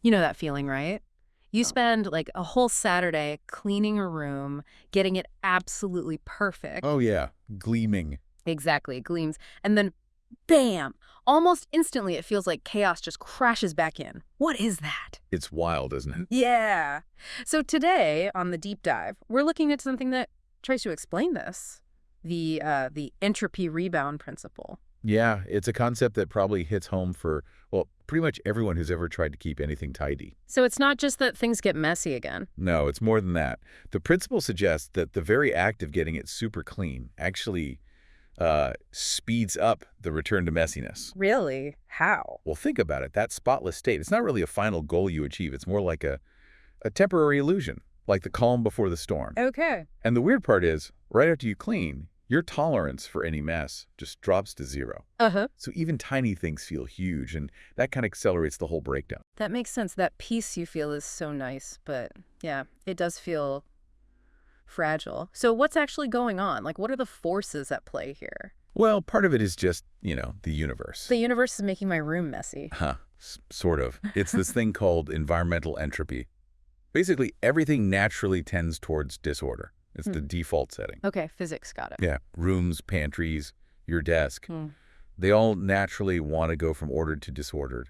You know that feeling, right? You spend like a whole Saturday cleaning a room, getting it absolutely perfect. Oh, yeah. Gleaming. Exactly, it gleams. And then, bam! Almost instantly, it feels like chaos just crashes back in. What is that? It's wild, isn't it? Yeah. So today, on the deep dive, we're looking at something that tries to explain this. The entropy rebound principle. Yeah, it's a concept that probably hits home for, well, pretty much everyone who's ever tried to keep anything tidy. So it's not just that things get messy again. No, it's more than that. The principle suggests that the very act of getting it super clean actually speeds up the return to messiness. Really? How? Well, think about it. That spotless state, it's not really a final goal you achieve. It's more like a temporary illusion, like the calm before the storm. Okay. And the weird part is, right after you clean, your tolerance for any mess just drops to zero. Uh-huh. So even tiny things feel huge, and that kind of accelerates the whole breakdown. That makes sense. That peace you feel is so nice, but yeah, it does feel fragile. So what's actually going on? Like, what are the forces at play here? Well, part of it is just, the universe. The universe is making my room messy. Sort of. It's this thing called environmental entropy. Basically, everything naturally tends towards disorder. It's the default setting. Okay, physics got it. Yeah, rooms, pantries, your desk. They all naturally want to go from ordered to disordered.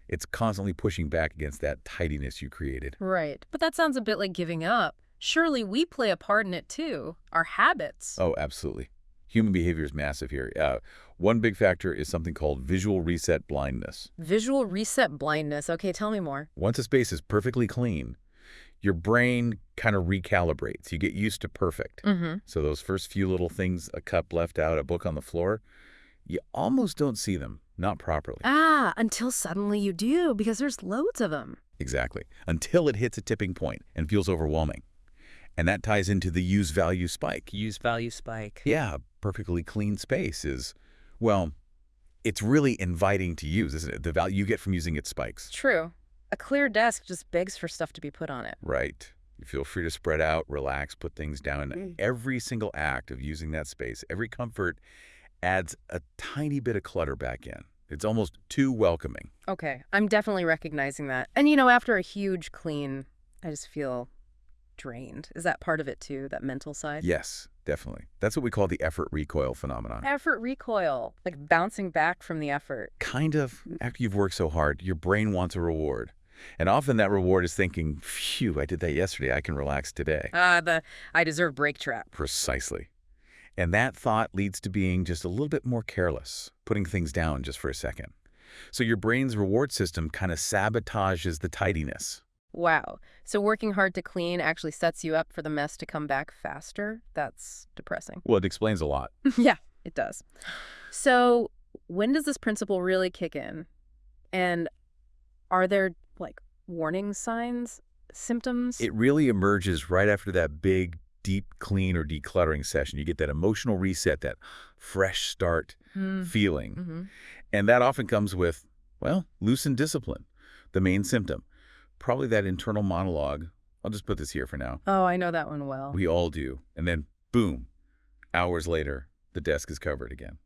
It's constantly pushing back against that tidiness you created. Right. But that sounds a bit like giving up. Surely we play a part in it too. Our habits. Oh, absolutely. Human behavior is massive here. One big factor is something called visual reset blindness. Visual reset blindness. Okay, tell me more. Once a space is perfectly clean, your brain kind of recalibrates. You get used to perfect. So those first few little things, a cup left out, a book on the floor, you almost don't see them, not properly. Until suddenly you do, because there's loads of them. Exactly. Until it hits a tipping point and feels overwhelming. And that ties into the use value spike. Use value spike. Yeah, perfectly clean space is, well, it's really inviting to use, isn't it? The value you get from using it spikes. True. A clear desk just begs for stuff to be put on it. Right. You feel free to spread out, relax, put things down. And every single act of using that space, every comfort adds a tiny bit of clutter back in. It's almost too welcoming. Okay, I'm definitely recognizing that. And after a huge clean, I just feel drained. Is that part of it too, that mental side? Yes, definitely. That's what we call the effort recoil phenomenon. Effort recoil, like bouncing back from the effort. Kind of. After you've worked so hard, your brain wants a reward. And often that reward is thinking, phew, I did that yesterday. I can relax today. The I deserve break trap. Precisely. And that thought leads to being just a little bit more careless, putting things down just for a second. So your brain's reward system kind of sabotages the tidiness. Wow. So working hard to clean actually sets you up for the mess to come back faster? That's depressing. Well, it explains a lot. Yeah, it does. So when does this principle really kick in? And are there, warning signs, symptoms? It really emerges right after that big, deep clean or decluttering session. You get that emotional reset, that fresh start feeling. And that often comes with, loosened discipline, the main symptom. Probably that internal monologue. I'll just put this here for now. Oh, I know that one well. We all do. And then, boom, hours later, the desk is covered again.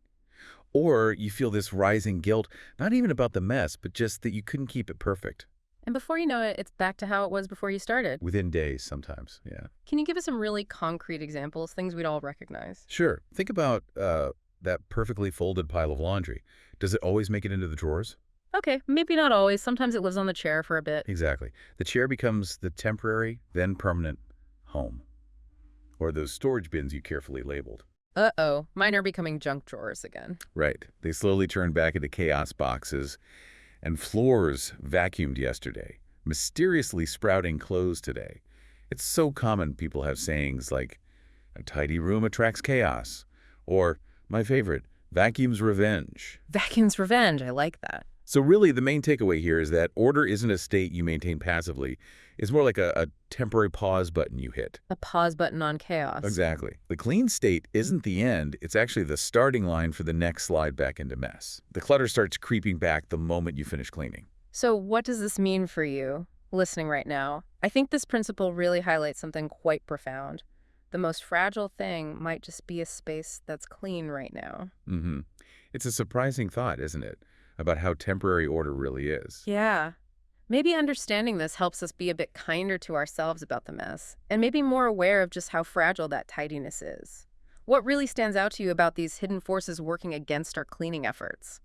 Or you feel this rising guilt, not even about the mess, but just that you couldn't keep it perfect. And before you know it, it's back to how it was before you started. Within days, sometimes, yeah. Can you give us some really concrete examples, things we'd all recognize? Sure. Think about that perfectly folded pile of laundry. Does it always make it into the drawers? Okay, maybe not always. Sometimes it lives on the chair for a bit. Exactly. The chair becomes the temporary, then permanent home. Or those storage bins you carefully labeled. Uh-oh, mine are becoming junk drawers again. Right. They slowly turn back into chaos boxes. And floors vacuumed yesterday, mysteriously sprouting clothes today. It's so common people have sayings like, a tidy room attracts chaos. Or, my favorite, vacuum's revenge. Vacuum's revenge, I like that. So really, the main takeaway here is that order isn't a state you maintain passively. It's more like a temporary pause button you hit. A pause button on chaos. Exactly. The clean state isn't the end. It's actually the starting line for the next slide back into mess. The clutter starts creeping back the moment you finish cleaning. So what does this mean for you, listening right now? I think this principle really highlights something quite profound. The most fragile thing might just be a space that's clean right now. It's a surprising thought, isn't it? About how temporary order really is. Yeah. Maybe understanding this helps us be a bit kinder to ourselves about the mess, and maybe more aware of just how fragile that tidiness is. What really stands out to you about these hidden forces working against our cleaning efforts?